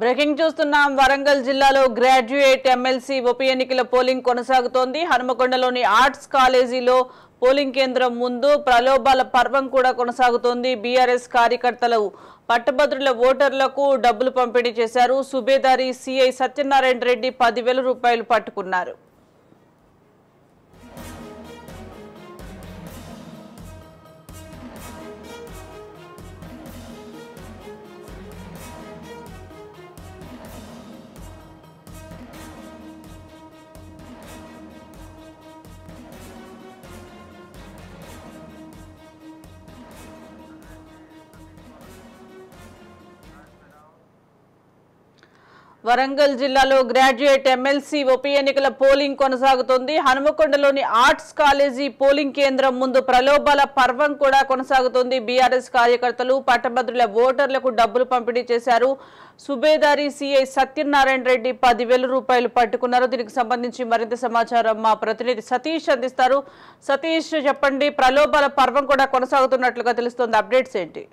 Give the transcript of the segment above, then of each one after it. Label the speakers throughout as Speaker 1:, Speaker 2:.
Speaker 1: Breaking చూస్తున్నాం. వరంగల్ జిల్లాలో graduate MLC ఉప ఎన్నికల పోలింగ్ కొనసాగుతోంది. హనుమకొండలోని ఆర్ట్స్ కాలేజీలో పోలింగ్ కేంద్రం ముందు ప్రలోభాల పర్వం కూడా కొనసాగుతోంది. బీఆర్ఎస్ కార్యకర్తలు పట్టభద్రుల ఓటర్లకు డబ్బులు పంపిణీ చేశారు. సుబేదారి సిఐ సత్యనారాయణ రెడ్డి 10,000 రూపాయలు పట్టుకున్నారు. వరంగల్ జిల్లాలో గ్రాడ్యుయేట్ ఎమ్మెల్సీ ఉప ఎన్నికల పోలింగ్ కొనసాగుతోంది. హనుమకొండలోని ఆర్ట్స్ కాలేజీ పోలింగ్ కేంద్రం ముందు ప్రలోభాల పర్వం కూడా కొనసాగుతోంది. బీఆర్ఎస్ కార్యకర్తలు పట్టభద్రుల ఓటర్లకు డబ్బులు పంపిణీ చేశారు. సుబేదారి సిఐ సత్యనారాయణ రెడ్డి 10,000 రూపాయలు పట్టుకున్నారు. దీనికి సంబంధించి మరింత సమాచారం మా ప్రతినిధి సతీష్ అందిస్తారు. సతీష్, చెప్పండి, ప్రలోభాల పర్వం కూడా కొనసాగుతున్నట్లుగా తెలుస్తోంది. అప్డేట్స్ ఏంటి?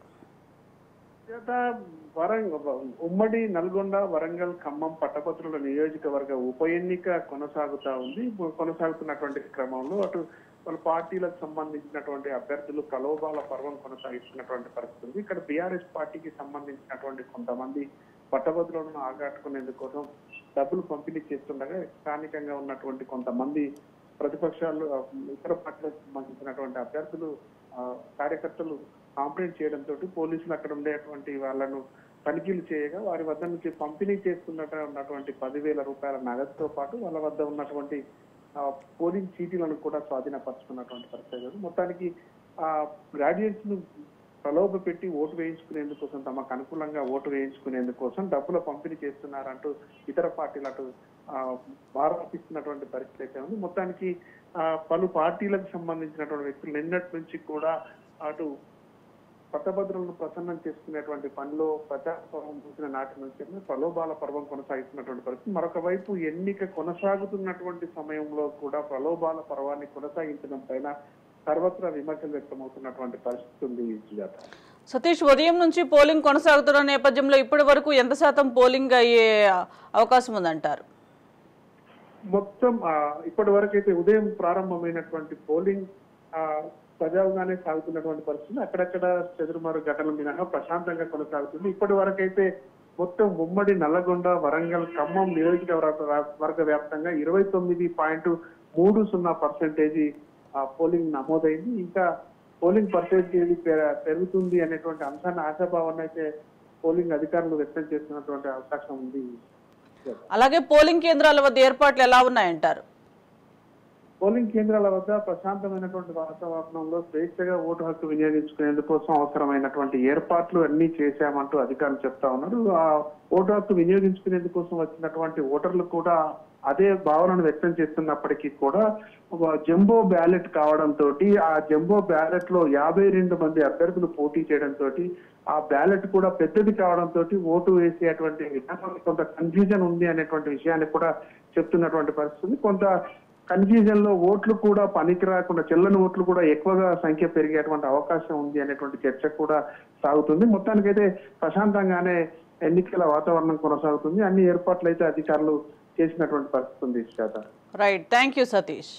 Speaker 2: ఉమ్మడి నల్గొండ, వరంగల్, ఖమ్మం పట్టభద్రుల నియోజకవర్గ ఉప ఎన్నిక కొనసాగుతా ఉంది. కొనసాగుతున్నటువంటి క్రమంలో అటు వాళ్ళ పార్టీలకు సంబంధించినటువంటి అభ్యర్థులు ప్రలోభాల పర్వం కొనసాగిస్తున్నటువంటి పరిస్థితి ఉంది. ఇక్కడ బీఆర్ఎస్ పార్టీకి సంబంధించినటువంటి కొంతమంది పట్టభద్రులను ఆకట్టుకునేందుకోసం డబ్బులు పంపిణీ చేస్తుండగా స్థానికంగా ఉన్నటువంటి కొంతమంది ప్రతిపక్షాలు, ఇతర పార్టీలకు సంబంధించినటువంటి అభ్యర్థులు, కార్యకర్తలు కాంప్లైంట్ చేయడంతో పోలీసులు అక్కడ ఉండేటువంటి వాళ్ళను తనిఖీలు చేయగా వారి వద్ద నుంచి పంపిణీ ఉన్నటువంటి 10,000 రూపాయల నగదుతో పాటు వాళ్ళ వద్ద ఉన్నటువంటి పోలింగ్ చీటీలను కూడా స్వాధీనపరుచుకున్నటువంటి పరిస్థితి. మొత్తానికి గ్రాడ్యుయేట్స్ ను ప్రలోభ పెట్టి ఓటు వేయించుకునేందుకోసం, తమకు అనుకూలంగా ఓటు వేయించుకునేందుకోసం డబ్బుల పంపిణీ చేస్తున్నారంటూ ఇతర పార్టీలు అటు ఆరోపిస్తున్నటువంటి పరిస్థితి అయితే ఉంది. మొత్తానికి పలు పార్టీలకు సంబంధించినటువంటి వ్యక్తులు నిన్నటి నుంచి కూడా అటు పట్టభద్రులను ప్రసన్నం చేసుకునేటువంటి పనిలో ప్రజాస్వామ్యం చూసిన నాటి నుంచి ప్రలోభాల పర్వం కొనసాగిస్తున్నటువంటి పరిస్థితి. మరొక వైపు ఎన్నిక కొనసాగుతున్నటువంటి సమయంలో కూడా ప్రలోభాల పర్వాన్ని కొనసాగించడం పైన సర్వత్రా విమర్శలు వ్యక్తమవుతున్నటువంటి పరిస్థితి ఉంది.
Speaker 1: సతీష్, ఉదయం నుంచి పోలింగ్ కొనసాగుతున్న నేపథ్యంలో ఇప్పటి వరకు ఎంత శాతం పోలింగ్ అయ్యే అవకాశం ఉందంటారు?
Speaker 2: మొత్తం ఇప్పటి వరకు అయితే ఉదయం ప్రారంభమైనటువంటి పోలింగ్ సజావుగానే సాగుతున్నటువంటి పరిస్థితి. అక్కడక్కడ చెదురుమారు ఘటనలు మినహా ప్రశాంతంగా కొనసాగుతుంది. ఇప్పటి వరకు అయితే మొత్తం ఉమ్మడి నల్లగొండ, వరంగల్, ఖమ్మం నియోజకవర్గ వ్యాప్తంగా 29.30% పోలింగ్ నమోదైంది. ఇంకా పోలింగ్ పర్సెంటేజ్ పెరుగుతుంది అనేటువంటి అంశాన్ని, ఆశాభావాన్ని అయితే పోలింగ్ అధికారులు వ్యక్తం చేస్తున్నటువంటి అవకాశం ఉంది.
Speaker 1: అలాగే పోలింగ్ కేంద్రాల వద్ద ఏర్పాట్లు ఎలా ఉన్నాయంటారు?
Speaker 2: పోలింగ్ కేంద్రాల వద్ద ప్రశాంతమైనటువంటి వాతావరణంలో స్వేచ్ఛగా ఓటు హక్కు వినియోగించుకునేందుకోసం అవసరమైనటువంటి ఏర్పాట్లు అన్ని చేశామంటూ అధికారులు చెప్తా ఉన్నారు. ఆ ఓటు హక్కు వినియోగించుకునేందుకోసం వచ్చినటువంటి ఓటర్లు కూడా అదే భావనను వ్యక్తం చేస్తున్నప్పటికీ కూడా జంబో బ్యాలెట్ కావడంతో, ఆ జంబో బ్యాలెట్ లో 52 మంది అభ్యర్థులు పోటీ చేయడంతో, ఆ బ్యాలెట్ కూడా పెద్దది కావడంతో ఓటు వేసేటువంటి విధానంలో కొంత కన్ఫ్యూజన్ ఉంది అనేటువంటి విషయాన్ని కూడా చెప్తున్నటువంటి పరిస్థితి. కొంత కన్ఫ్యూజన్ లో ఓట్లు కూడా పనికి రాకుండా, చెల్లని ఓట్లు కూడా ఎక్కువగా సంఖ్య పెరిగేటువంటి అవకాశం ఉంది అనేటువంటి చర్చ కూడా సాగుతుంది. మొత్తానికైతే ప్రశాంతంగానే ఎన్నికల వాతావరణం కొనసాగుతుంది. అన్ని ఏర్పాట్లు అయితే అధికారులు చేసినటువంటి పరిస్థితి ఉంది.
Speaker 1: Right, thank you Satish.